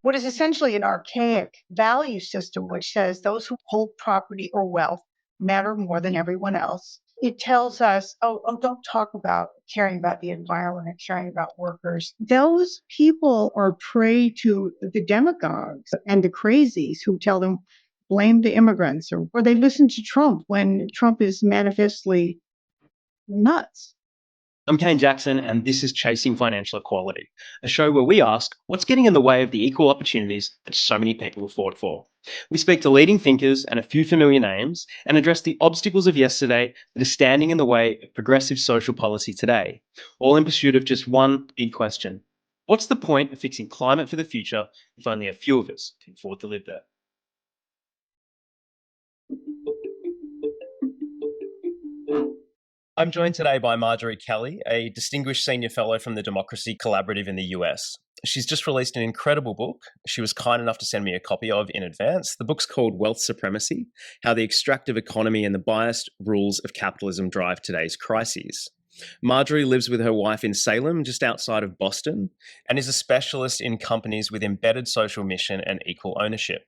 what is essentially an archaic value system, which says those who hold property or wealth matter more than everyone else. It tells us, don't talk about caring about the environment and caring about workers. Those people are prey to the demagogues and the crazies who tell them, blame the immigrants, or they listen to Trump when Trump is manifestly nuts. I'm Kane Jackson, and this is Chasing Financial Equality, a show where we ask what's getting in the way of the equal opportunities that so many people have fought for. We speak to leading thinkers and a few familiar names and address the obstacles of yesterday that are standing in the way of progressive social policy today, all in pursuit of just one big question. What's the point of fixing climate for the future if only a few of us can afford to live there? I'm joined today by Marjorie Kelly, a distinguished senior fellow from the Democracy Collaborative in the US. She's just released an incredible book. She was kind enough to send me a copy of in advance. The book's called Wealth Supremacy: How the Extractive Economy and the Biased Rules of Capitalism Drive Today's Crises. Marjorie lives with her wife in Salem, just outside of Boston, and is a specialist in companies with embedded social mission and equal ownership.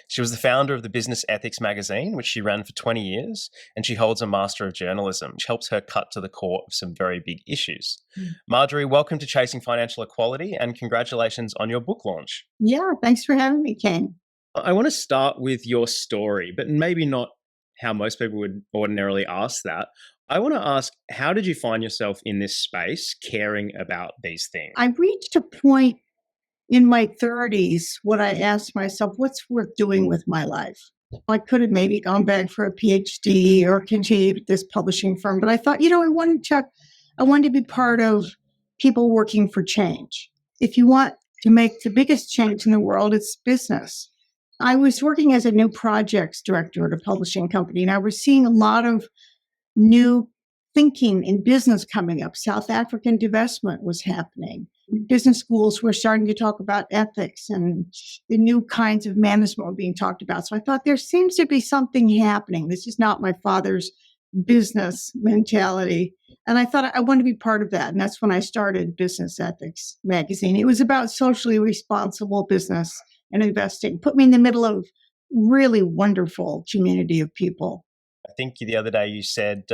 She was the founder of the Business Ethics magazine, which she ran for 20 years, and she holds a Master of Journalism, which helps her cut to the core of some very big issues. Marjorie, welcome to Chasing Financial Equality, and congratulations on your book launch. Yeah, thanks for having me, Kane. I want to start with your story, but maybe not how most people would ordinarily ask that. I want to ask, how did you find yourself in this space caring about these things? I reached a point in my 30s when I asked myself, what's worth doing with my life? I could have maybe gone back for a PhD or continued at this publishing firm, but I thought, I wanted to be part of people working for change. If you want to make the biggest change in the world, it's business. I was working as a new projects director at a publishing company, and I was seeing a lot of new thinking in business coming up. South African divestment was happening. Business schools were starting to talk about ethics, and the new kinds of management were being talked about. So I thought there seems to be something happening. This is not my father's business mentality. And I thought I want to be part of that. And that's when I started Business Ethics magazine. It was about socially responsible business and investing. Put me in the middle of really wonderful community of people. I think the other day you said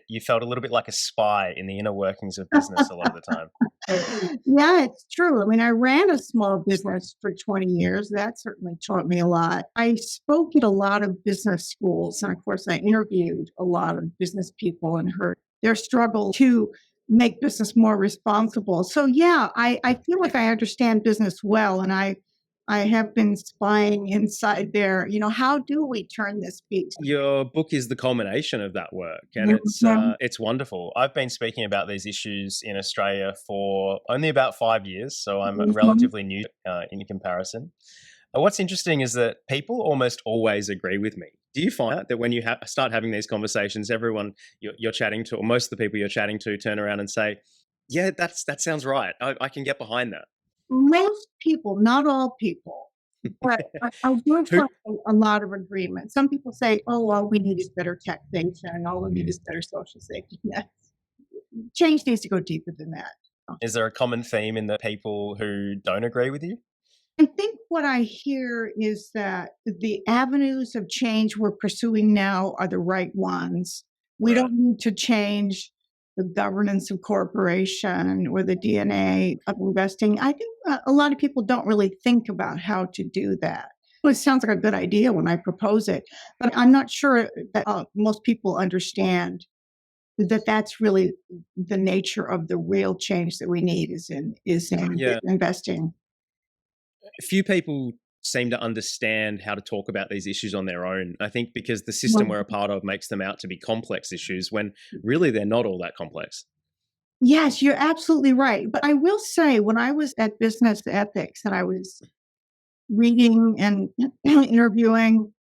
you felt a little bit like a spy in the inner workings of business a lot of the time. Yeah, it's true. I mean, I ran a small business for 20 years. That certainly taught me a lot. I spoke at a lot of business schools. And of course, I interviewed a lot of business people and heard their struggle to make business more responsible. So yeah, I feel like I understand business well. And I have been spying inside there. How do we turn this beast? Your book is the culmination of that work, and it's wonderful. I've been speaking about these issues in Australia for only about 5 years, so I'm relatively new in comparison. What's interesting is that people almost always agree with me. Do you find that when you start having these conversations, everyone you're chatting to, or most of the people you're chatting to, turn around and say, "Yeah, that sounds right. I can get behind that." Most people, not all people, but I do find a lot of agreement. Some people say, all we need is better taxation, all we need is better social safety net. Change needs to go deeper than that. Is there a common theme in the people who don't agree with you? I think what I hear is that the avenues of change we're pursuing now are the right ones. We don't need to change the governance of corporation or the DNA of investing. I think a lot of people don't really think about how to do that. Well, it sounds like a good idea when I propose it, but I'm not sure that most people understand that that's really the nature of the real change that we need is in investing. Few people seem to understand how to talk about these issues on their own. I think because the system we're a part of makes them out to be complex issues when really they're not all that complex. Yes, you're absolutely right. But I will say, when I was at Business Ethics and I was reading and interviewing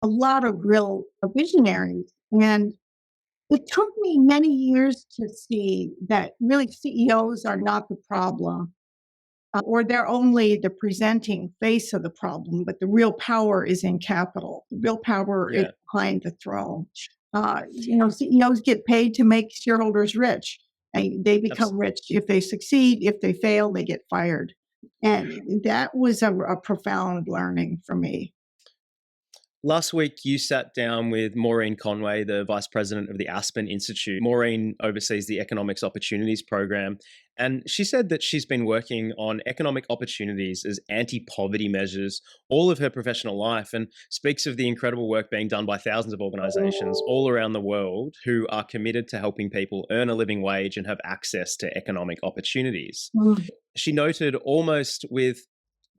a lot of real visionaries, and it took me many years to see that really CEOs are not the problem. Or they're only the presenting face of the problem, but the real power is in capital. The real power is behind the throne. CEOs get paid to make shareholders rich. And they become rich if they succeed. If they fail, they get fired. And that was a profound learning for me. Last week, you sat down with Maureen Conway, the Vice President of the Aspen Institute. Maureen oversees the Economics Opportunities Program, and she said that she's been working on economic opportunities as anti-poverty measures all of her professional life, and speaks of the incredible work being done by thousands of organizations all around the world who are committed to helping people earn a living wage and have access to economic opportunities. Mm. She noted, almost with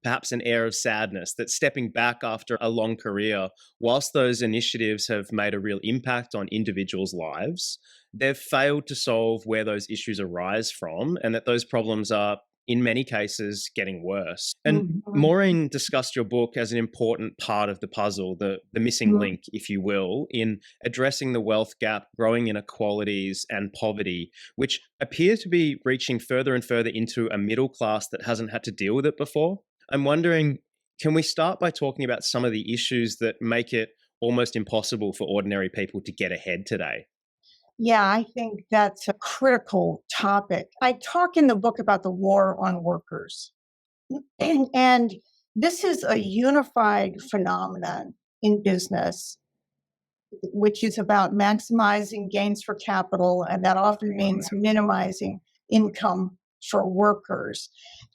perhaps an air of sadness, that stepping back after a long career, whilst those initiatives have made a real impact on individuals' lives, they've failed to solve where those issues arise from, and that those problems are, in many cases, getting worse. And Mhm. Maureen discussed your book as an important part of the puzzle, the missing Mhm. link, if you will, in addressing the wealth gap, growing inequalities, and poverty, which appear to be reaching further and further into a middle class that hasn't had to deal with it before. I'm wondering, can we start by talking about some of the issues that make it almost impossible for ordinary people to get ahead today? Yeah, I think that's a critical topic. I talk in the book about the war on workers. And this is a unified phenomenon in business, which is about maximizing gains for capital, and that often means minimizing income for workers.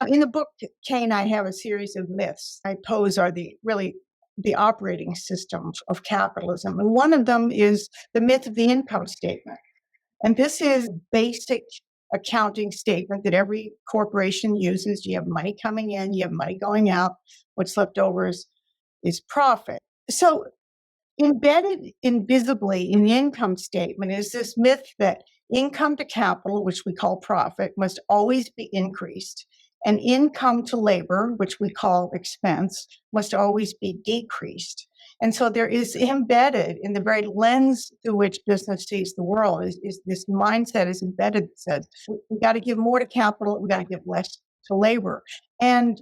In the book, Kane, I have a series of myths I pose are the operating system of capitalism. And one of them is the myth of the income statement. And this is basic accounting statement that every corporation uses. You have money coming in, you have money going out. What's left over is profit. So embedded invisibly in the income statement is this myth that income to capital, which we call profit, must always be increased, and income to labor, which we call expense, must always be decreased. And so there is embedded in the very lens through which business sees the world is this mindset is embedded that says we got to give more to capital, we got to give less to labor. And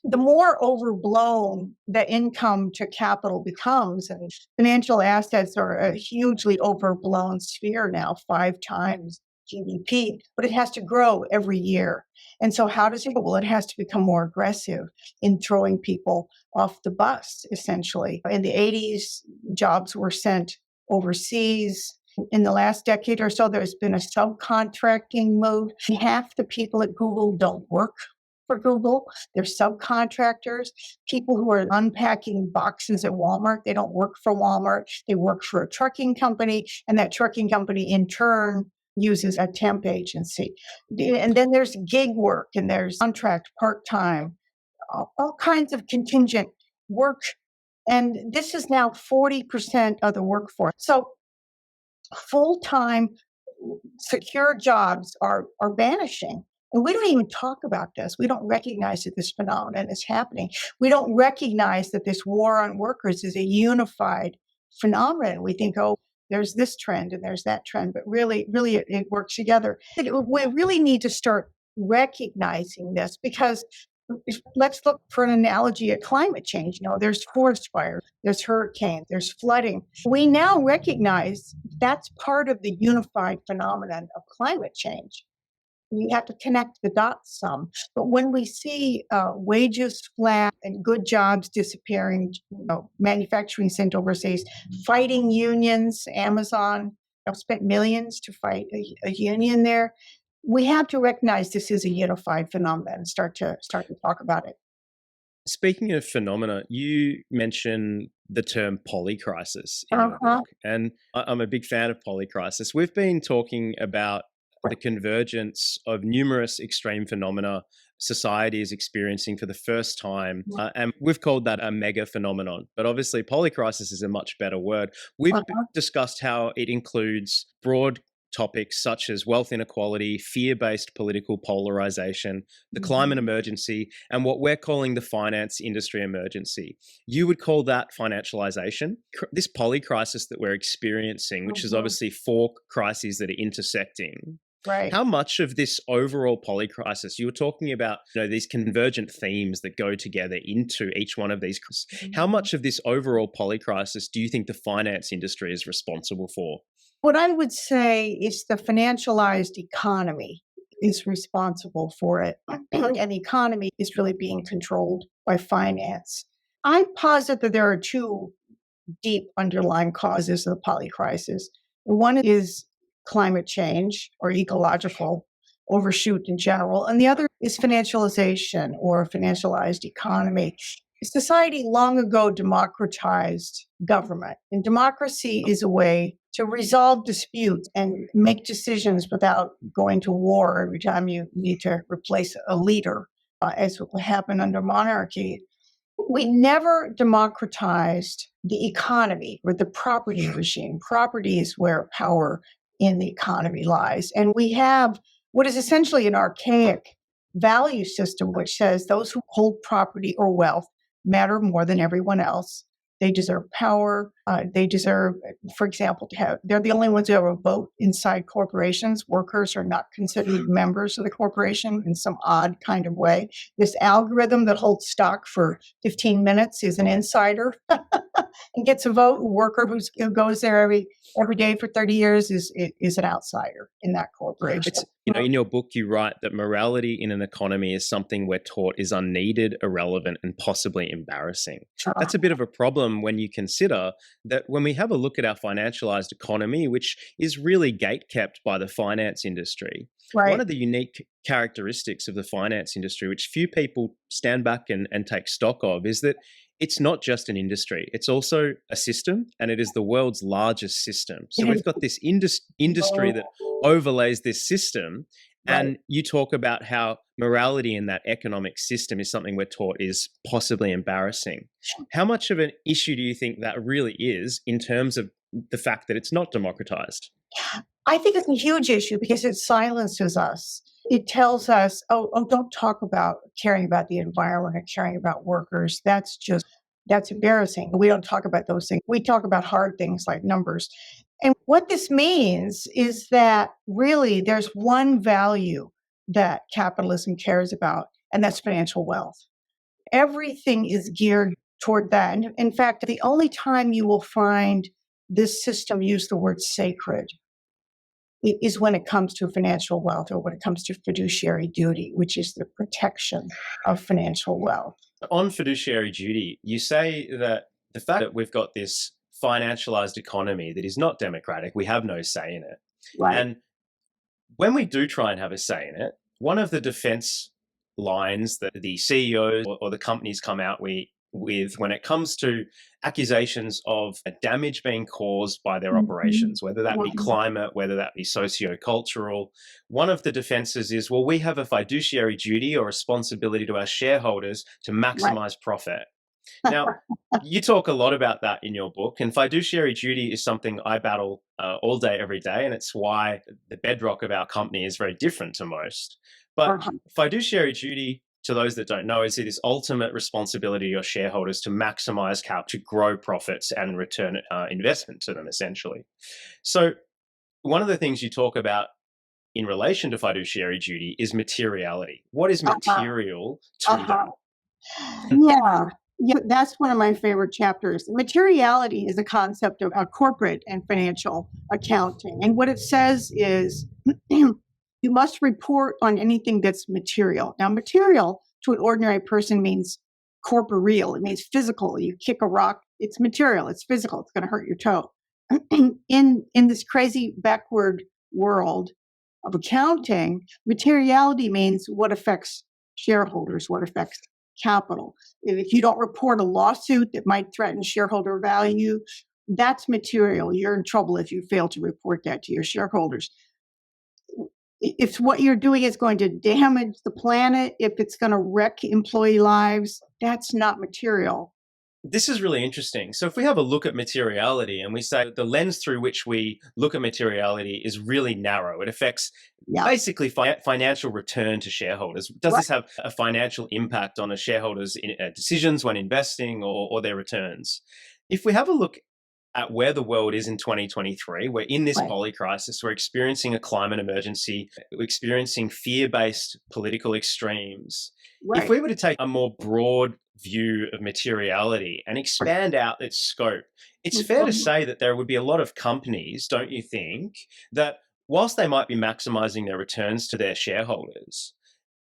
the more overblown the income to capital becomes, and financial assets are a hugely overblown sphere now, 5 times GDP, but it has to grow every year. And so, how does it go? Well, it has to become more aggressive in throwing people off the bus, essentially. In the 80s, jobs were sent overseas. In the last decade or so, there's been a subcontracting move. Half the people at Google don't work for Google. They're subcontractors, people who are unpacking boxes at Walmart. They don't work for Walmart. They work for a trucking company, and that trucking company in turn uses a temp agency. And then there's gig work, and there's contract, part-time, all kinds of contingent work. And this is now 40% of the workforce. So full-time secure jobs are vanishing. And we don't even talk about this. We don't recognize that this phenomenon is happening. We don't recognize that this war on workers is a unified phenomenon. We think, oh, there's this trend and there's that trend, but really, it works together. We really need to start recognizing this because let's look for an analogy at climate change. There's forest fires, there's hurricanes, there's flooding. We now recognize that's part of the unified phenomenon of climate change. You have to connect the dots some. But when we see wages flat and good jobs disappearing, manufacturing sent overseas, fighting unions, Amazon spent millions to fight a union there. We have to recognize this is a unified phenomenon and start to talk about it. Speaking of phenomena, you mention the term polycrisis in your Uh-huh. book, and I'm a big fan of polycrisis. We've been talking about the convergence of numerous extreme phenomena society is experiencing for the first time, and we've called that a mega phenomenon. But obviously, polycrisis is a much better word. We've Uh-huh. discussed how it includes broad topics such as wealth inequality, fear-based political polarization, the climate Mhm. emergency, and what we're calling the finance industry emergency. You would call that financialization. This polycrisis that we're experiencing, which is Mhm. obviously four crises that are intersecting. Right. How much of this overall polycrisis, you were talking about, these convergent themes that go together into each one of these. How much of this overall polycrisis do you think the finance industry is responsible for? What I would say is the financialized economy is responsible for it. And the economy is really being controlled by finance. I posit that there are two deep underlying causes of the polycrisis. One is climate change or ecological overshoot in general, and the other is financialization or financialized economy. Society long ago democratized government, and democracy is a way to resolve disputes and make decisions without going to war every time you need to replace a leader, as what happened under monarchy. We never democratized the economy or the property regime. Property is where power in the economy lies. And we have what is essentially an archaic value system, which says those who hold property or wealth matter more than everyone else. They deserve power. They deserve, for example, they're the only ones who have a vote inside corporations. Workers are not considered members of the corporation in some odd kind of way. This algorithm that holds stock for 15 minutes is an insider and gets a vote. A worker who goes there every day for 30 years is an outsider in that corporation. In your book, you write that morality in an economy is something we're taught is unneeded, irrelevant, and possibly embarrassing. That's a bit of a problem when you consider that when we have a look at our financialized economy, which is really gatekept by the finance industry, right. One of the unique characteristics of the finance industry, which few people stand back and take stock of, is that it's not just an industry. It's also a system, and it is the world's largest system. So we've got this industry that overlays this system, and you talk about how morality in that economic system is something we're taught is possibly embarrassing. How much of an issue do you think that really is in terms of the fact that it's not democratized? I think it's a huge issue because it silences us. It tells us, don't talk about caring about the environment or caring about workers. That's embarrassing. We don't talk about those things. We talk about hard things like numbers. And what this means is that really there's one value that capitalism cares about, and that's financial wealth. Everything is geared toward that. And in fact, the only time you will find this system use the word sacred is when it comes to financial wealth or when it comes to fiduciary duty, which is the protection of financial wealth. On fiduciary duty, you say that the fact that we've got this financialized economy that is not democratic, we have no say in it. Right. And when we do try and have a say in it, one of the defense lines that the CEOs or the companies come out with when it comes to accusations of a damage being caused by their operations, whether that be climate, whether that be socio-cultural, one of the defenses is, well, we have a fiduciary duty or responsibility to our shareholders to maximize profit. Now, you talk a lot about that in your book, and fiduciary duty is something I battle all day, every day, and it's why the bedrock of our company is very different to most. But fiduciary duty, to those that don't know, is it is ultimate responsibility of your shareholders to maximize to grow profits and return investment to them, essentially. So one of the things you talk about in relation to fiduciary duty is materiality. What is material to them? Yeah, that's one of my favorite chapters. Materiality is a concept of corporate and financial accounting. And what it says is you must report on anything that's material. Now, material to an ordinary person means corporeal. It means physical. You kick a rock, it's material, it's physical, it's going to hurt your toe. In this crazy backward world of accounting, materiality means what affects shareholders, what affects capital. If you don't report a lawsuit that might threaten shareholder value, that's material. You're in trouble if you fail to report that to your shareholders. If what you're doing is going to damage the planet, if it's going to wreck employee lives, that's not material. This is really interesting. So if we have a look at materiality and we say the lens through which we look at materiality is really narrow, it affects basically financial return to shareholders. Does this have a financial impact on a shareholder's decisions when investing or their returns? If we have a look at where the world is in 2023, we're in this polycrisis, we're experiencing a climate emergency, we're experiencing fear-based political extremes. If we were to take a more broad view of materiality and expand out its scope, it's fair to say that there would be a lot of companies, don't you think, that whilst they might be maximizing their returns to their shareholders,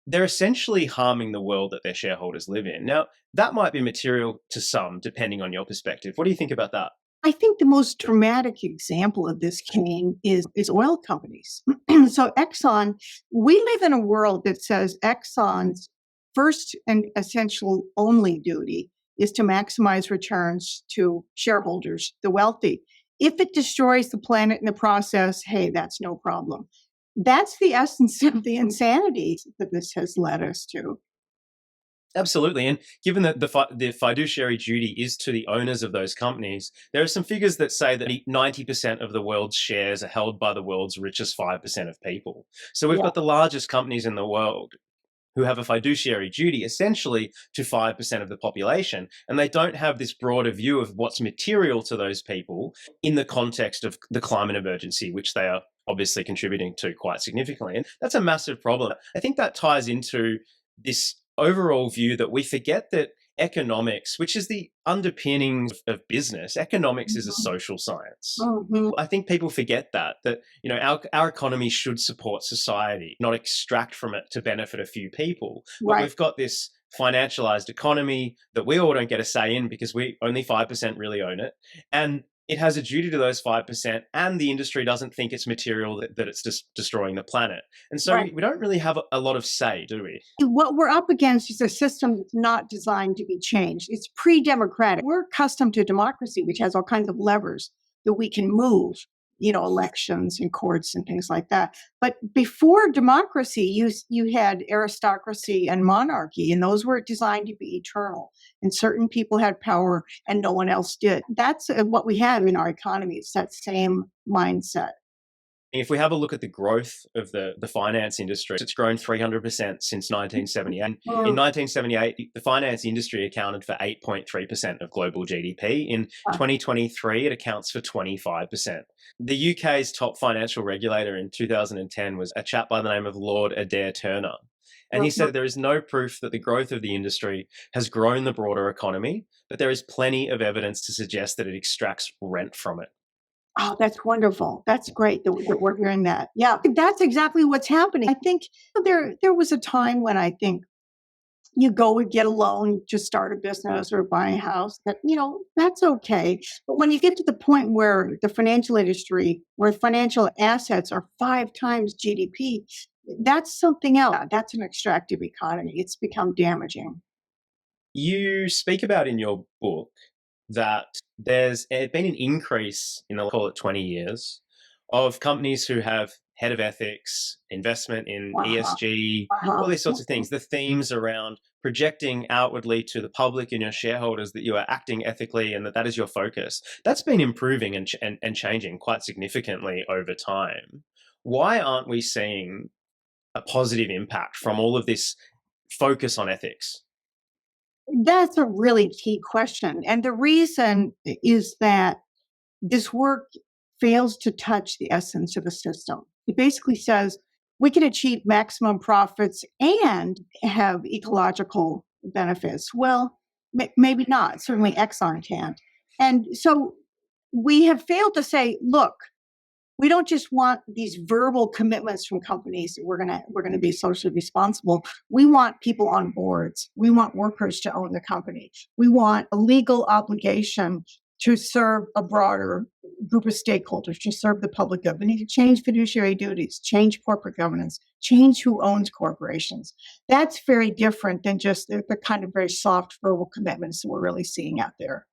they're essentially harming the world that their shareholders live in. Now, that might be material to some, depending on your perspective. What do you think about that? I think the most dramatic example of this, Kane, is oil companies. So Exxon, we live in a world that says Exxon's first and essential only duty is to maximize returns to shareholders, the wealthy. If it destroys the planet in the process, hey, that's no problem. That's the essence of the insanity that this has led us to. Absolutely. And given that the fiduciary duty is to the owners of those companies, there are some figures that say that 90% of the world's shares are held by the world's richest 5% of people. So we've Yeah. got the largest companies in the world who have a fiduciary duty essentially to 5% of the population. And they don't have this broader view of what's material to those people in the context of the climate emergency, which they are obviously contributing to quite significantly. And that's a massive problem. I think that ties into this overall view that we forget that economics, which is the underpinnings of business, economics is a social science. Mhm. I think people forget that our economy should support society, not extract from it to benefit a few people. But Right. we've got this financialized economy that we all don't get a say in because we only 5% really own it. And it has a duty to those 5%, and the industry doesn't think it's material that it's just destroying the planet. And so Right. we don't really have a lot of say, do we? What we're up against is a system that's not designed to be changed. It's pre-democratic. We're accustomed to democracy, which has all kinds of levers that we can move, elections and courts and things like that. But before democracy, you had aristocracy and monarchy, and those were designed to be eternal. And certain people had power and no one else did. That's what we have in our economy. It's that same mindset. If we have a look at the growth of the finance industry, it's grown 300% since 1978. In 1978, the finance industry accounted for 8.3% of global GDP. In 2023, it accounts for 25%. The UK's top financial regulator in 2010 was a chap by the name of Lord Adair Turner. And he said there is no proof that the growth of the industry has grown the broader economy, but there is plenty of evidence to suggest that it extracts rent from it. Oh, that's wonderful. That's great that we're hearing that. Yeah, that's exactly what's happening. I think there was a time when I think you go and get a loan to start a business or buy a house. That's okay. But when you get to the point where the financial industry, where financial assets are 5 times GDP, that's something else. That's an extractive economy. It's become damaging. You speak about in your book that there's been an increase in, I'll call it 20 years, of companies who have head of ethics, investment in Uh-huh. ESG, all Uh-huh. these sorts of things. The themes around projecting outwardly to the public and your shareholders that you are acting ethically and that is your focus. That's been improving and changing quite significantly over time. Why aren't we seeing a positive impact from all of this focus on ethics? That's a really key question. And the reason is that this work fails to touch the essence of the system. It basically says we can achieve maximum profits and have ecological benefits. Well, maybe not. Certainly Exxon can't. And so we have failed to say, look, we don't just want these verbal commitments from companies that we're gonna be socially responsible. We want people on boards. We want workers to own the company. We want a legal obligation to serve a broader group of stakeholders, to serve the public good. We need to change fiduciary duties, change corporate governance, change who owns corporations. That's very different than just the kind of very soft verbal commitments that we're really seeing out there.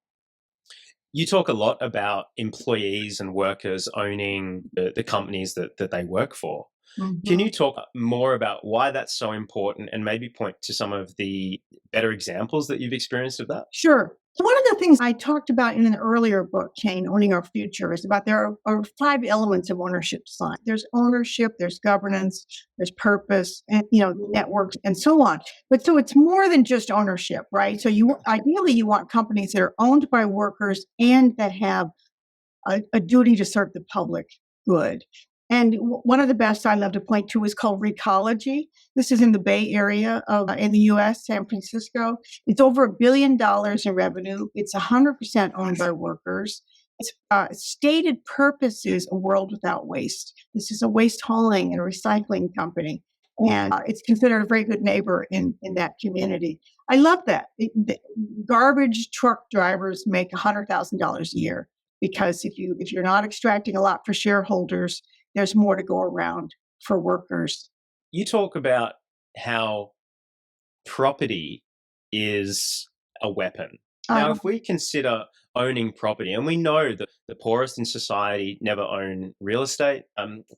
You talk a lot about employees and workers owning the companies that they work for. Can Mhm. you talk more about why that's so important and maybe point to some of the better examples that you've experienced of that? Sure. One of the things I talked about in an earlier book, Kane, Owning Our Future, is about there are 5 elements of ownership design. There's ownership, there's governance, there's purpose, and networks, and so on. But so it's more than just ownership, right? So ideally you want companies that are owned by workers and that have a duty to serve the public good. And one of the best I love to point to is called Recology. This is in the Bay Area in the US, San Francisco. It's over $1 billion in revenue. It's 100% owned by workers. Its stated purpose is a world without waste. This is a waste hauling and recycling company, and it's considered a very good neighbor in that community. I love that. The garbage truck drivers make $100,000 a year because if you're not extracting a lot for shareholders, there's more to go around for workers. You talk about how property is a weapon. Now, if we consider owning property, and we know that the poorest in society never own real estate,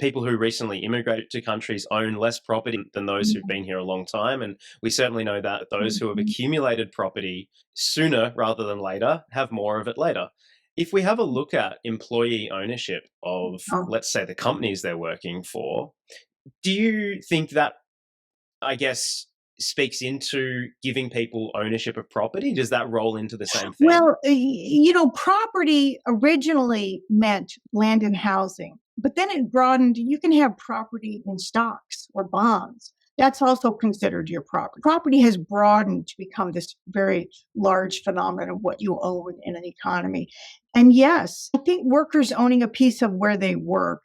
people who recently immigrated to countries own less property than those who've been here a long time. And we certainly know that those who have accumulated property sooner rather than later have more of it later. If we have a look at employee ownership of, let's say, the companies they're working for, do you think that, I guess, speaks into giving people ownership of property? Does that roll into the same thing? Well, property originally meant land and housing, but then it broadened. You can have property in stocks or bonds. That's also considered your property. Property has broadened to become this very large phenomenon of what you own in an economy. And yes, I think workers owning a piece of where they work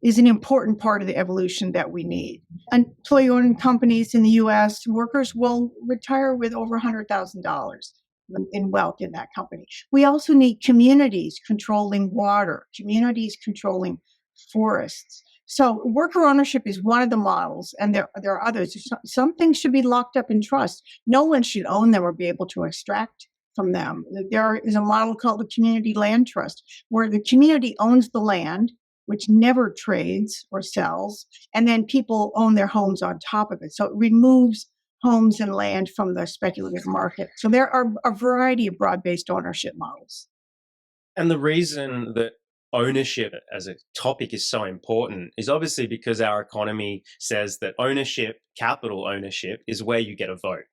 is an important part of the evolution that we need. Employee-owned companies in the U.S., workers will retire with over $100,000 in wealth in that company. We also need communities controlling water, communities controlling forests. So worker ownership is one of the models, and there are others. Some things should be locked up in trust. No one should own them or be able to extract from them. There is a model called the community land trust, where the community owns the land, which never trades or sells, and then people own their homes on top of it. So it removes homes and land from the speculative market. So there are a variety of broad-based ownership models. And the reason that ownership as a topic is so important is obviously because our economy says that ownership, capital ownership, is where you get a vote.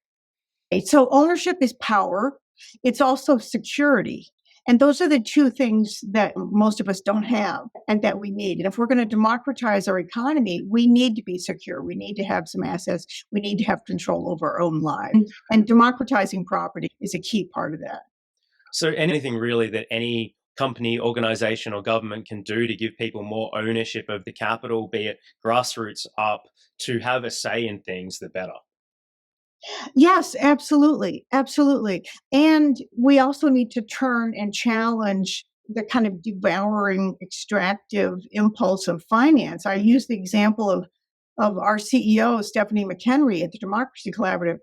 So ownership is power. It's also security. And those are the two things that most of us don't have and that we need. And if we're going to democratize our economy, we need to be secure. We need to have some assets. We need to have control over our own lives. And democratizing property is a key part of that. So anything really that any company, organization, or government can do to give people more ownership of the capital, be it grassroots up, to have a say in things, the better. Yes, absolutely. Absolutely. And we also need to turn and challenge the kind of devouring, extractive impulse of finance. I use the example of our CEO, Stephanie McHenry at the Democracy Collaborative.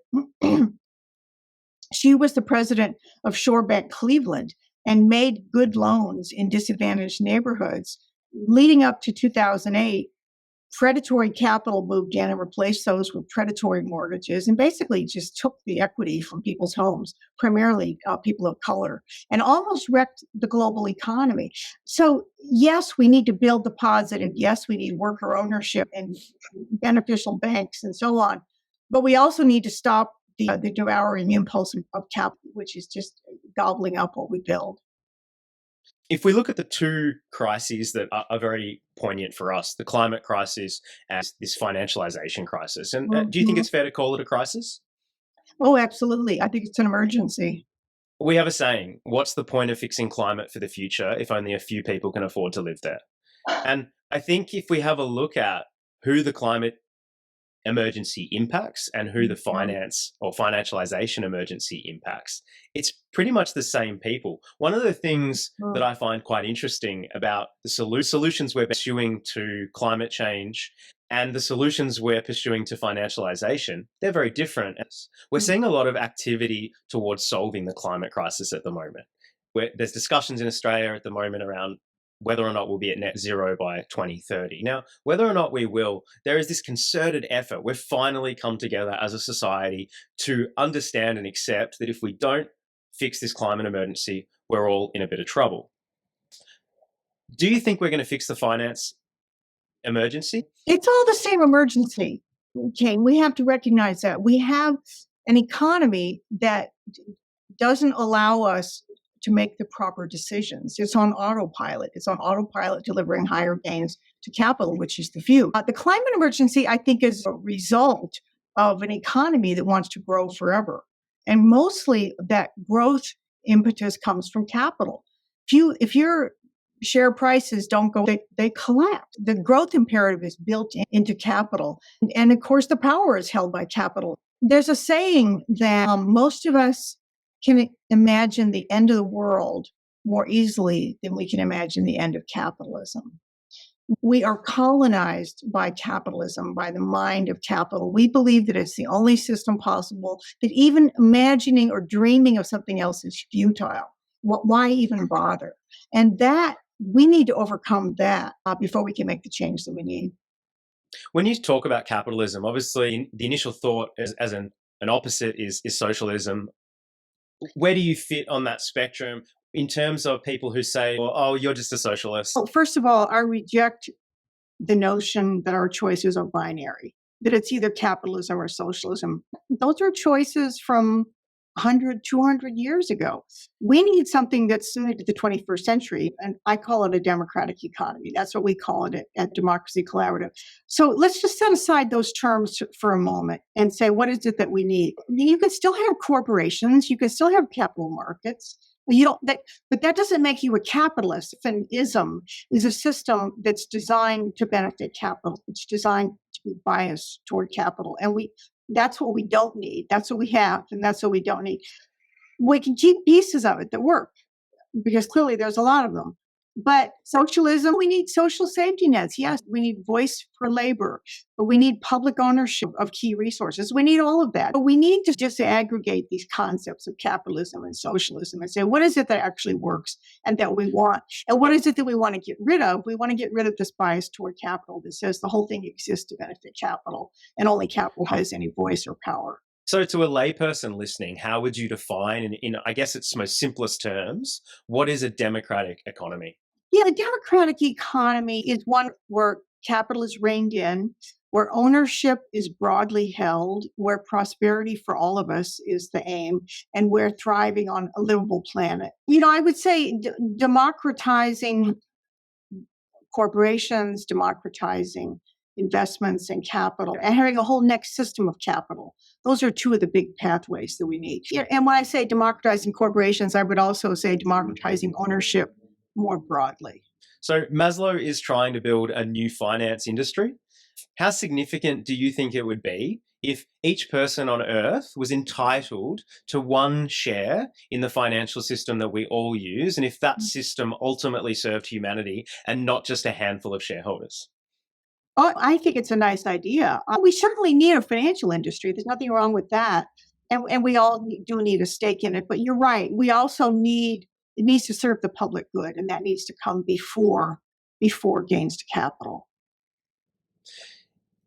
She was the president of Shore Bank Cleveland and made good loans in disadvantaged neighborhoods. Leading up to 2008, predatory capital moved in and replaced those with predatory mortgages and basically just took the equity from people's homes, primarily people of color, and almost wrecked the global economy. So yes, we need to build the positive. Yes, we need worker ownership and beneficial banks and so on. But we also need to stop the devouring impulse of capital, which is just gobbling up what we build. If we look at the two crises that are very poignant for us, the climate crisis and this financialization crisis, and do you think it's fair to call it a crisis? Oh, absolutely. I think it's an emergency. We have a saying, what's the point of fixing climate for the future if only a few people can afford to live there? And I think if we have a look at who the climate emergency impacts and who the finance or financialization emergency impacts, it's pretty much the same people. One of the things that I find quite interesting about the solutions we're pursuing to climate change and the solutions we're pursuing to financialization, they're very different. We're seeing a lot of activity towards solving the climate crisis at the moment. There's discussions in Australia at the moment around whether or not we'll be at net zero by 2030. Now, whether or not we will, there is this concerted effort. We've finally come together as a society to understand and accept that if we don't fix this climate emergency, we're all in a bit of trouble. Do you think we're going to fix the finance emergency? It's all the same emergency, Kane. We have to recognize that. We have an economy that doesn't allow us to make the proper decisions. It's on autopilot. It's on autopilot delivering higher gains to capital, which is the few. The climate emergency, I think, is a result of an economy that wants to grow forever. And mostly that growth impetus comes from capital. If your share prices don't go, they collapse. The growth imperative is built into capital. And of course, the power is held by capital. There's a saying that most of us can imagine the end of the world more easily than we can imagine the end of capitalism. We are colonized by capitalism, by the mind of capital. We believe that it's the only system possible, that even imagining or dreaming of something else is futile. Why even bother? And that we need to overcome that before we can make the change that we need. When you talk about capitalism, obviously the initial thought as an opposite is socialism. Where do you fit on that spectrum in terms of people who say, well, oh, you're just a socialist? Well, first of all, I reject the notion that our choices are binary, that it's either capitalism or socialism. Those are choices from 100, 200 years ago. We need something that's suited to the 21st century, and I call it a democratic economy. That's what we call it at Democracy Collaborative. So let's just set aside those terms for a moment and say, what is it that we need? You can still have corporations, you can still have capital markets. But that doesn't make you a capitalist. If an ism is a system that's designed to benefit capital, it's designed to be biased toward capital, and that's what we don't need. That's what we have, and that's what we don't need. We can keep pieces of it that work, because clearly there's a lot of them. But socialism, we need social safety nets. Yes, we need voice for labor, but we need public ownership of key resources. We need all of that. But we need to just aggregate these concepts of capitalism and socialism and say, what is it that actually works and that we want? And what is it that we want to get rid of? We want to get rid of this bias toward capital that says the whole thing exists to benefit capital, and only capital has any voice or power. So to a layperson listening, how would you define, in I guess its most simplest terms, what is a democratic economy? Yeah, a democratic economy is one where capital is reined in, where ownership is broadly held, where prosperity for all of us is the aim, and we're thriving on a livable planet. I would say democratizing corporations, democratizing investments and capital, and having a whole next system of capital. Those are two of the big pathways that we need. And when I say democratizing corporations, I would also say democratizing ownership more broadly. So Maslow is trying to build a new finance industry. How significant do you think it would be if each person on Earth was entitled to one share in the financial system that we all use, and if that system ultimately served humanity and not just a handful of shareholders? Oh, I think it's a nice idea. We certainly need a financial industry. There's nothing wrong with that. And we all do need a stake in it. But you're right. We also it needs to serve the public good, and that needs to come before gains to capital.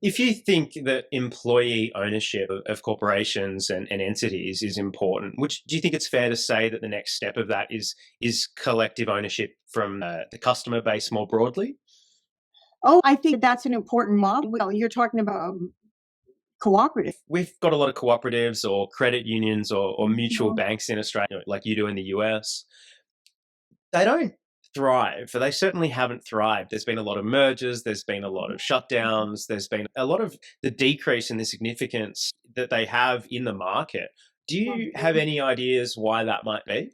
If you think that employee ownership of corporations and entities is important, do you think it's fair to say that the next step of that is collective ownership from the customer base more broadly? Oh, I think that's an important model. Well, you're talking about cooperative. We've got a lot of cooperatives or credit unions or mutual banks in Australia, like you do in the US. They don't thrive. They certainly haven't thrived. There's been a lot of mergers, there's been a lot of shutdowns, there's been a lot of the decrease in the significance that they have in the market. Do you have any ideas why that might be?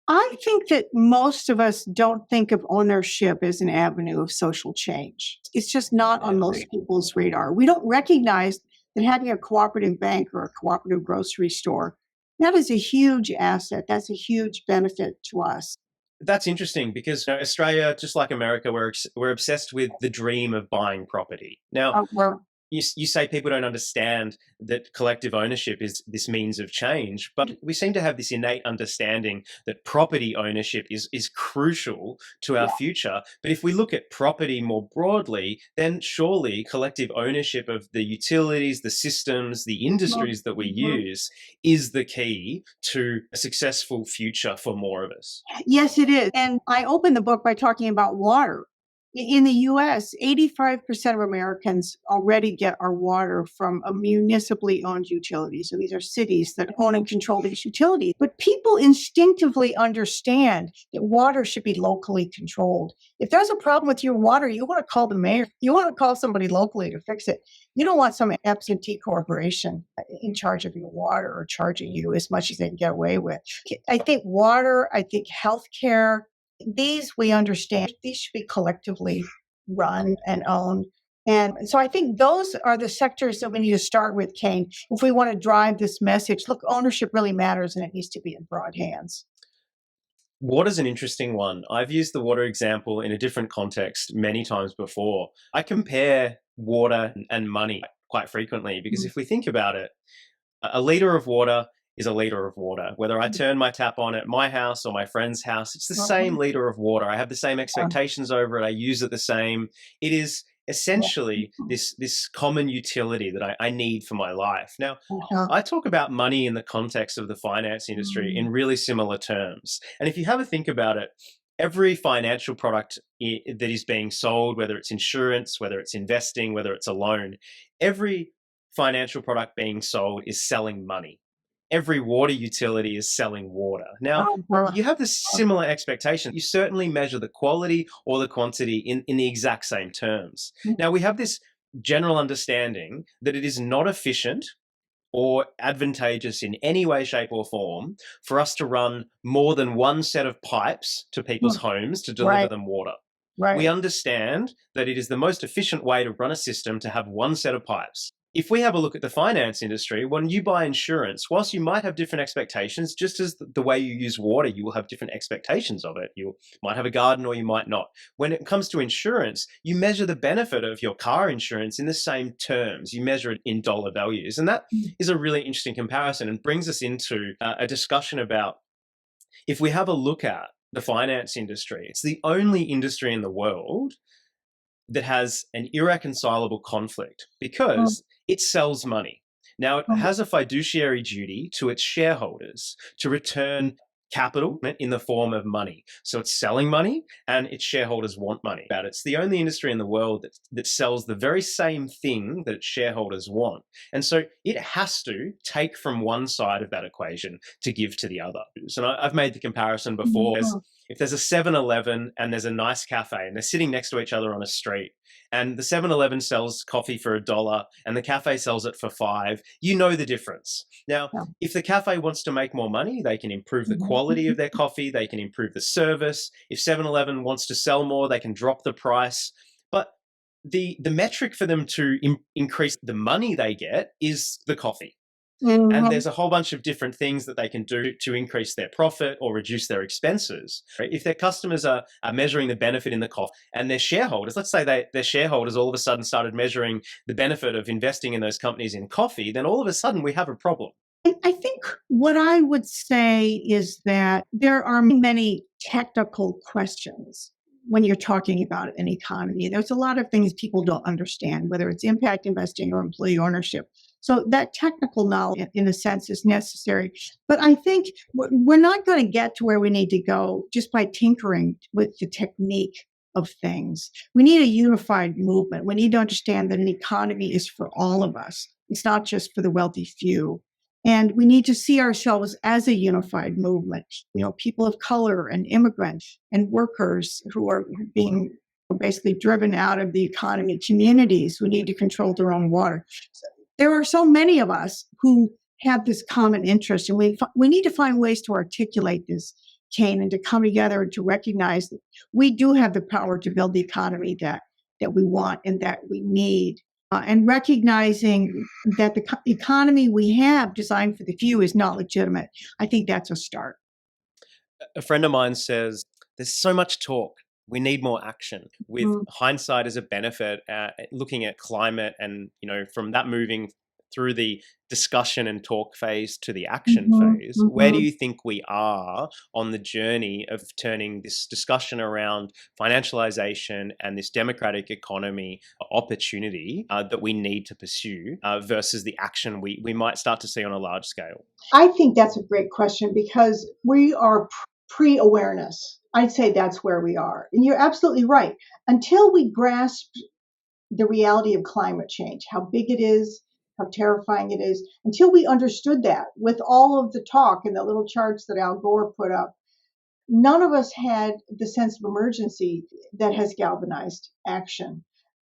I think that most of us don't think of ownership as an avenue of social change. It's just not on most people's radar. We don't recognize that having a cooperative bank or a cooperative grocery store, that is a huge asset. That's a huge benefit to us. That's interesting because Australia, just like America, we're obsessed with the dream of buying property. Now, We're you say people don't understand that collective ownership is this means of change, but we seem to have this innate understanding that property ownership is crucial to our future. But if we look at property more broadly, then surely collective ownership of the utilities, the systems, the industries that we use is the key to a successful future for more of us. Yes, it is. And I open the book by talking about water. In the US, 85% of Americans already get our water from a municipally owned utility. So these are cities that own and control these utilities. But people instinctively understand that water should be locally controlled. If there's a problem with your water, you want to call the mayor. You want to call somebody locally to fix it. You don't want some absentee corporation in charge of your water or charging you as much as they can get away with. I think water, I think healthcare, these we understand, these should be collectively run and owned. And so I think those are the sectors that we need to start with, Kane, if we want to drive this message. Look, ownership really matters and it needs to be in broad hands. Water's an interesting one. I've used the water example in a different context many times before. I compare water and money quite frequently because if we think about it, a liter of water is a liter of water. Whether I turn my tap on at my house or my friend's house, it's the same liter of water. I have the same expectations over it. I use it the same. It is essentially this common utility that I need for my life. Now, I talk about money in the context of the finance industry in really similar terms. And if you have a think about it, every financial product that is being sold, whether it's insurance, whether it's investing, whether it's a loan, every financial product being sold is selling money. Every water utility is selling water. Now, you have this similar expectation. You certainly measure the quality or the quantity in the exact same terms. Now, we have this general understanding that it is not efficient or advantageous in any way, shape, or form for us to run more than one set of pipes to people's homes to deliver them water. We understand that it is the most efficient way to run a system to have one set of pipes. If we have a look at the finance industry, when you buy insurance, whilst you might have different expectations, just as the way you use water, you will have different expectations of it. You might have a garden or you might not. When it comes to insurance, you measure the benefit of your car insurance in the same terms. You measure it in dollar values. And that is a really interesting comparison and brings us into a discussion about if we have a look at the finance industry, it's the only industry in the world that has an irreconcilable conflict because it sells money. Now, it has a fiduciary duty to its shareholders to return capital in the form of money. So it's selling money and its shareholders want money. It's the only industry in the world that sells the very same thing that its shareholders want. And so it has to take from one side of that equation to give to the other. And I've made the comparison before. If there's a 7-Eleven and there's a nice cafe and they're sitting next to each other on a street, and the 7-Eleven sells coffee for $1 and the cafe sells it for $5, you know the difference. Now, if the cafe wants to make more money, they can improve the quality of their coffee, they can improve the service. If 7-Eleven wants to sell more, they can drop the price. But the metric for them to increase the money they get is the coffee. And there's a whole bunch of different things that they can do to increase their profit or reduce their expenses. If their customers are measuring the benefit in the coffee and their shareholders, let's say their shareholders all of a sudden started measuring the benefit of investing in those companies in coffee, then all of a sudden we have a problem. I think what I would say is that there are many technical questions when you're talking about an economy. There's a lot of things people don't understand, whether it's impact investing or employee ownership. So that technical knowledge, in a sense, is necessary. But I think we're not going to get to where we need to go just by tinkering with the technique of things. We need a unified movement. We need to understand that an economy is for all of us. It's not just for the wealthy few. And we need to see ourselves as a unified movement. People of color and immigrants and workers who are being basically driven out of the economy, communities who need to control their own water. So there are so many of us who have this common interest, and we need to find ways to articulate this, Kane, and to come together and to recognize that we do have the power to build the economy that we want and that we need. And recognizing that the economy we have designed for the few is not legitimate. I think that's a start. A friend of mine says, there's so much talk. We need more action. With hindsight as a benefit, looking at climate and, from that moving through the discussion and talk phase to the action phase, where do you think we are on the journey of turning this discussion around financialization and this democratic economy opportunity that we need to pursue versus the action we might start to see on a large scale? I think that's a great question because we are pre-awareness. I'd say that's where we are. And you're absolutely right. Until we grasp the reality of climate change, how big it is, how terrifying it is, until we understood that with all of the talk and the little charts that Al Gore put up, none of us had the sense of emergency that has galvanized action.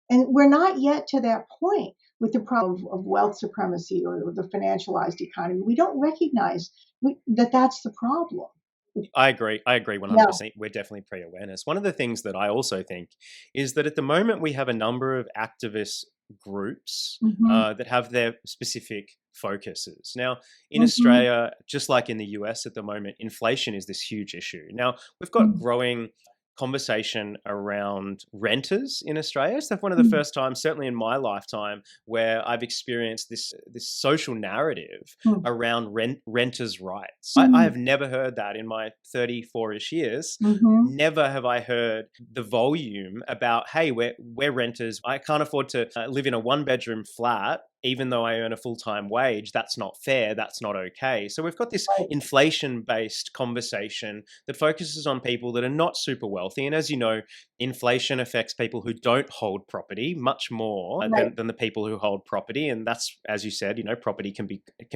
And we're not yet to that point with the problem of wealth supremacy or the financialized economy. We don't recognize that that's the problem. I agree. I agree Yeah. 100%. We're definitely pre-awareness. One of the things that I also think is that at the moment we have a number of activist groups that have their specific focuses. Now, in Australia, just like in the US at the moment, inflation is this huge issue. Now, we've got growing conversation around renters in Australia. So one of the first times, certainly in my lifetime, where I've experienced this social narrative around renters' rights. I have never heard that in my 34-ish years. Never have I heard the volume about, hey, we're renters. I can't afford to live in a one-bedroom flat even though I earn a full-time wage. That's not fair. That's not okay. So we've got this inflation-based conversation that focuses on people that are not super wealthy. And as you know, inflation affects people who don't hold property much more than the people who hold property. And that's, as you said, property can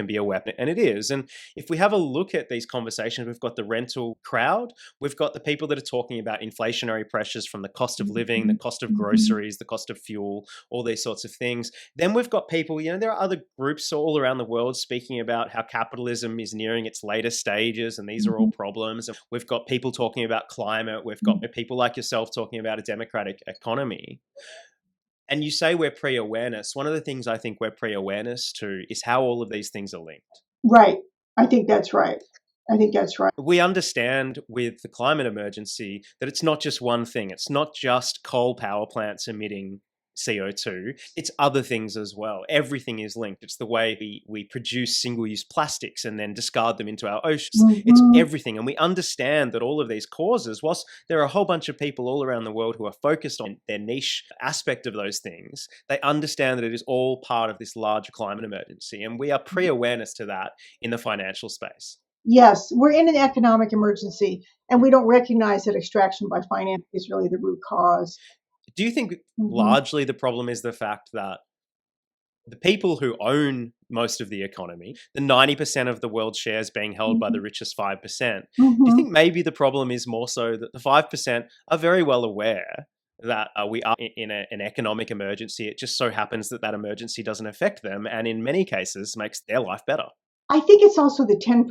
be a weapon, and it is. And if we have a look at these conversations, we've got the rental crowd, we've got the people that are talking about inflationary pressures from the cost of living, the cost of groceries, the cost of fuel, all these sorts of things. Then we've got people, there are other groups all around the world speaking about how capitalism is nearing its later stages, and these are all problems. And we've got people talking about climate. We've got people like yourself talking about a democratic economy. And you say we're pre-awareness. One of the things I think we're pre-awareness to is how all of these things are linked. Right. I think that's right. We understand with the climate emergency that it's not just one thing. It's not just coal power plants emitting CO2. It's other things as well. Everything is linked. It's the way we produce single-use plastics and then discard them into our oceans. It's everything. And we understand that all of these causes, whilst there are a whole bunch of people all around the world who are focused on their niche aspect of those things, they understand that it is all part of this larger climate emergency. And we are pre-awareness to that in the financial space. Yes, we're in an economic emergency, and we don't recognize that extraction by finance is really the root cause. Do you think largely the problem is the fact that the people who own most of the economy, the 90% of the world's shares being held by the richest 5%, do you think maybe the problem is more so that the 5% are very well aware that we are in an economic emergency? It just so happens that that emergency doesn't affect them, and in many cases makes their life better. I think it's also the 10%.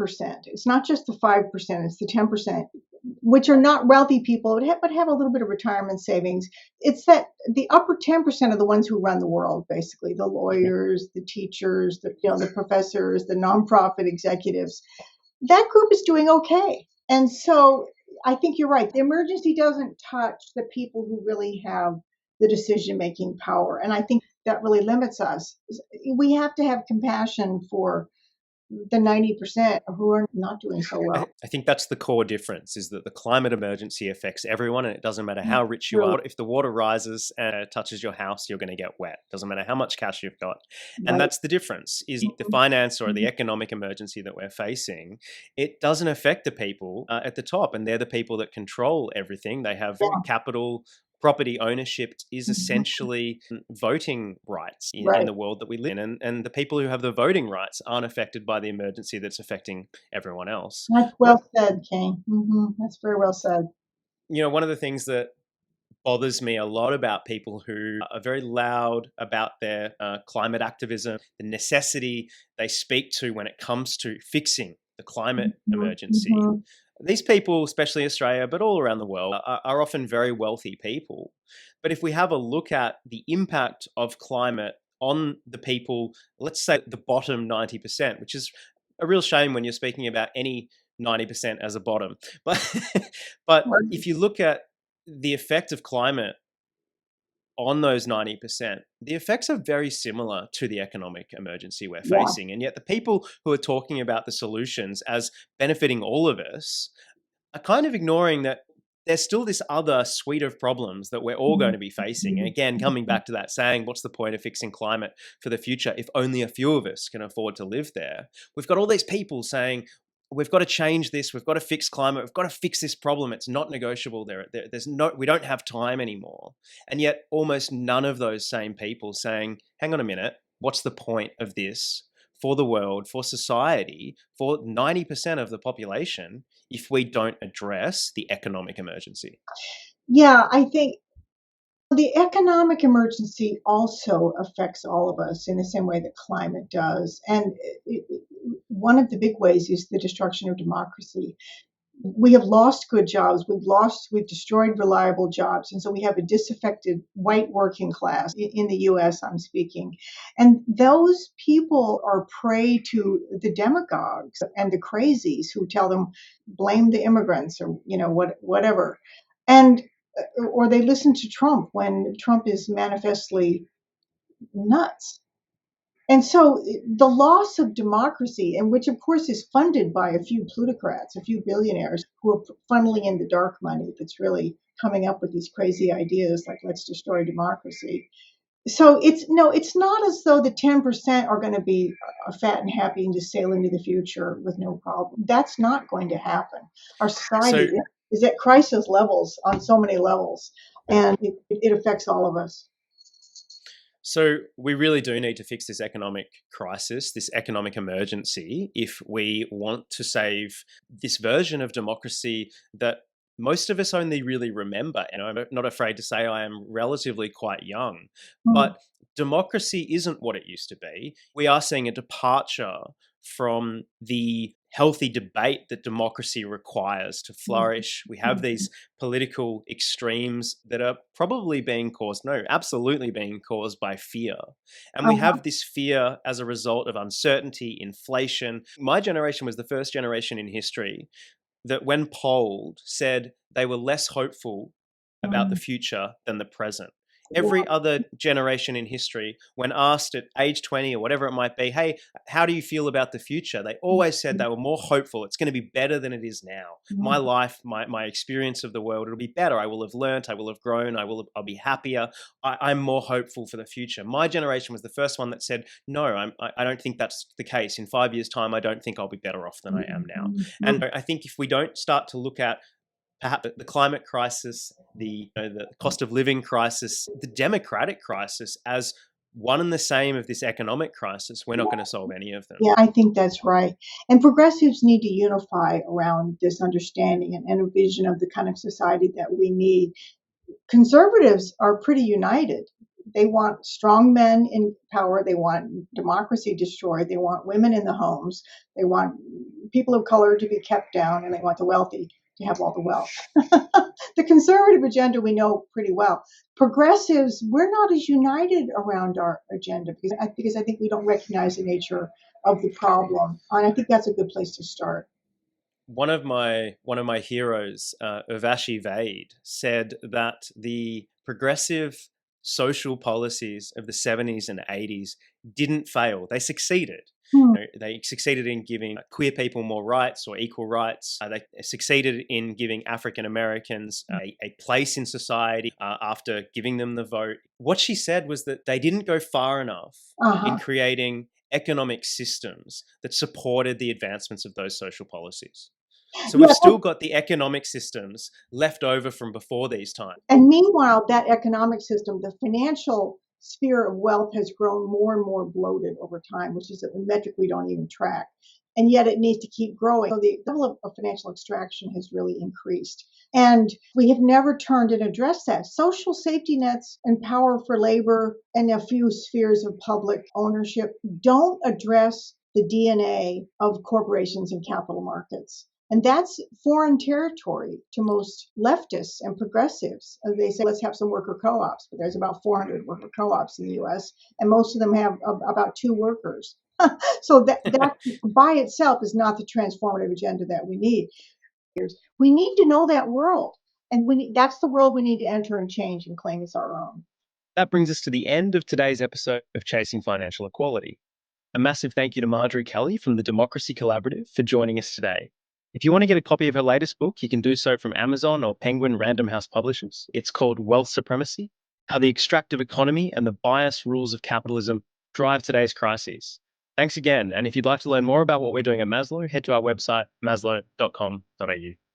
It's not just the 5%, it's the 10%, which are not wealthy people, but have a little bit of retirement savings. It's that the upper 10% are the ones who run the world, basically, the lawyers, the teachers, the professors, the nonprofit executives. That group is doing okay. And so I think you're right. The emergency doesn't touch the people who really have the decision-making power. And I think that really limits us. We have to have compassion for the 90% who are not doing so well. I think that's the core difference, is that the climate emergency affects everyone, and it doesn't matter how rich you are. If the water rises and touches your house, you're going to get wet. Doesn't matter how much cash you've got. And that's the difference, is the finance or the economic emergency that we're facing, it doesn't affect the people at the top, and they're the people that control everything. They have capital. Property ownership is essentially voting rights in the world that we live in. And the people who have the voting rights aren't affected by the emergency that's affecting everyone else. That's well said, Kane. That's very well said. One of the things that bothers me a lot about people who are very loud about their climate activism, the necessity they speak to when it comes to fixing the climate emergency. These people, especially Australia, but all around the world, are often very wealthy people. But if we have a look at the impact of climate on the people, let's say the bottom 90%, which is a real shame when you're speaking about any 90% as a bottom. But if you look at the effect of climate on those 90%, the effects are very similar to the economic emergency we're facing. And yet the people who are talking about the solutions as benefiting all of us are kind of ignoring that there's still this other suite of problems that we're all going to be facing. And again, coming back to that saying, what's the point of fixing climate for the future if only a few of us can afford to live there? We've got all these people saying, we've got to change this. We've got to fix climate. We've got to fix this problem. It's not negotiable. We don't have time anymore. And yet almost none of those same people saying, hang on a minute, what's the point of this for the world, for society, for 90% of the population if we don't address the economic emergency? Yeah, I think the economic emergency also affects all of us in the same way that climate does. And one of the big ways is the destruction of democracy. We have lost good jobs. We've destroyed reliable jobs. And so we have a disaffected white working class in the US, I'm speaking. And those people are prey to the demagogues and the crazies who tell them, blame the immigrants or, whatever. And, or they listen to Trump when Trump is manifestly nuts. And so the loss of democracy, and which of course is funded by a few plutocrats, a few billionaires who are funneling in the dark money that's really coming up with these crazy ideas like let's destroy democracy. So it's not as though the 10% are going to be fat and happy and just sail into the future with no problem. That's not going to happen. Our society is at crisis levels on so many levels, and it affects all of us. So we really do need to fix this economic crisis, this economic emergency, if we want to save this version of democracy that most of us only really remember. And I'm not afraid to say I am relatively quite young, but democracy isn't what it used to be. We are seeing a departure from the healthy debate that democracy requires to flourish. We have these political extremes that are probably being caused, no, absolutely being caused by fear. And we have this fear as a result of uncertainty, inflation. My generation was the first generation in history that, when polled, said they were less hopeful about the future than the present. Every other generation in history, when asked at age 20 or whatever it might be, hey, how do you feel about the future? They always said they were more hopeful. It's going to be better than it is now. My life, my experience of the world, it'll be better. I will have learnt, I will have grown, I'll be happier. I'm more hopeful for the future. My generation was the first one that said, no, I don't think that's the case. In 5 years' time, I don't think I'll be better off than I am now. And I think if we don't start to look at perhaps the climate crisis, the cost of living crisis, the democratic crisis as one and the same of this economic crisis, we're not going to solve any of them. Yeah, I think that's right. And progressives need to unify around this understanding and a vision of the kind of society that we need. Conservatives are pretty united. They want strong men in power. They want democracy destroyed. They want women in the homes. They want people of color to be kept down, and they want the wealthy to have all the wealth. The conservative agenda we know pretty well. Progressives, we're not as united around our agenda because I think we don't recognize the nature of the problem, and I think that's a good place to start. One of my heroes, Urvashi Vaid, said that the progressive social policies of the 70s and 80s didn't fail. They succeeded. They succeeded in giving queer people more rights or equal rights. They succeeded in giving African Americans a place in society after giving them the vote. What she said was that they didn't go far enough in creating economic systems that supported the advancements of those social policies. So we've still got the economic systems left over from before these times. And meanwhile, that economic system, the financial sphere of wealth, has grown more and more bloated over time, which is a metric we don't even track. And yet it needs to keep growing. So the level of financial extraction has really increased. And we have never turned and addressed that. Social safety nets and power for labor and a few spheres of public ownership don't address the DNA of corporations and capital markets. And that's foreign territory to most leftists and progressives. They say, let's have some worker co-ops, but there's about 400 worker co-ops in the US, and most of them have about 2 workers. So that by itself is not the transformative agenda that we need. We need to know that world, and that's the world we need to enter and change and claim as our own. That brings us to the end of today's episode of Chasing Financial Equality. A massive thank you to Marjorie Kelly from the Democracy Collaborative for joining us today. If you want to get a copy of her latest book, you can do so from Amazon or Penguin Random House Publishers. It's called Wealth Supremacy: How the Extractive Economy and the Biased Rules of Capitalism Drive Today's Crises. Thanks again. And if you'd like to learn more about what we're doing at Maslow, head to our website, maslow.com.au.